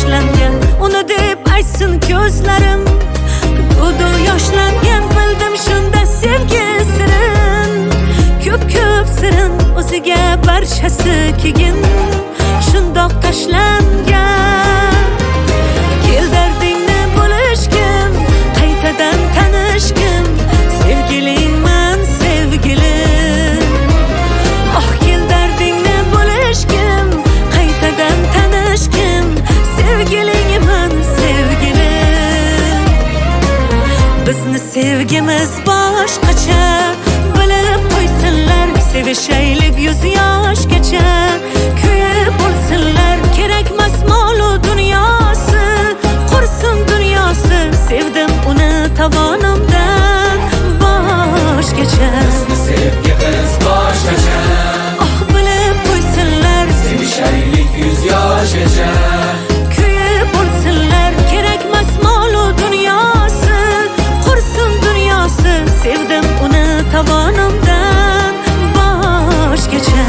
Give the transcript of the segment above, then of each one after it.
boshlangan, uni deb aytsin ko'zlarim. To'du yoshlangan, bildim shunda sevgi sirin. Ko'p sirin, o'ziga barchasi kegin, shundoq tashlangan. Kel dardingni bo'lishgin, qaytadan tanishgin, sevgilingman sevgilim. Oh, kel dardingni bo'lishgin, qaytadan tanishgin, sevgilingman sevgilim. Bizni sevgimiz boshqacha, bilib qo'ysinlar, sevishaylik yuz yoshgacha. Kuyib bo'lsinlar, kerakmas molu dunyosi, qursin dunyosi, sevdim uni tovonimdan boshgacha. Bizni sevgimiz boshqacha, Oh, bilib qo'ysinlar, sevishaylik yuz yoshgacha. kuyib bo'lsinlar, kerakmas molu dunyosi, qursin dunyosi, sevdim uni tovonimdan boshgacha.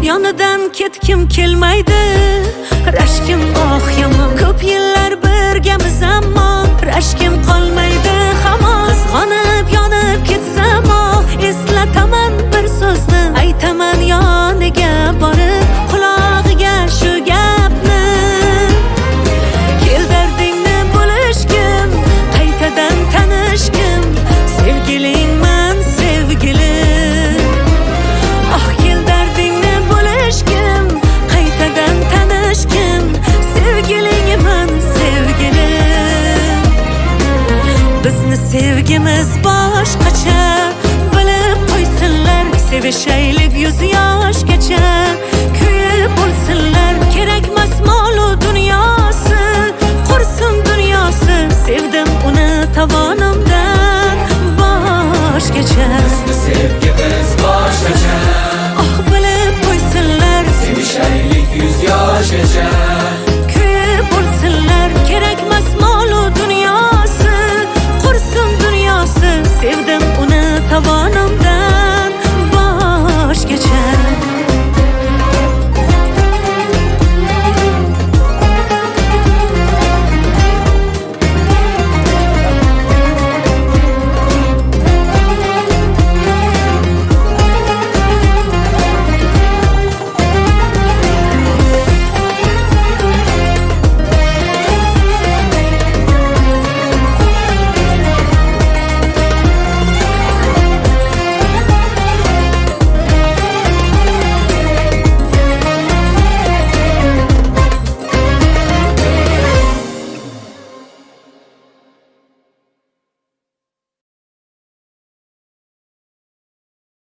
Yonidan ketkim kelmaydi, rashkim oh yomon. Ko'p yillar birgamiz ammo rashkim qolmaydi hamon. Qizg'onib yonib ketsam, eslataman bir so'zni, aytaman yoniga borib qulog'iga shu gapni. Kel dardingni bo'lishgin, qaytadan tanishgin, sevgilingman sevgilim. Oh, kel dardingni bo'lishgin, qaytadan tanishgin, sevgilingman sevgilim. Bizni sevgimiz boshqacha, bilib qo'ysinlar, sevishaylik yuz yoshgacha. Kuyib bo'lsinlar, kerakmas molu dunyosi, qursin dunyosi, sevdim uni tovonimdan boshgacha. Bizni sevgimiz boshqacha,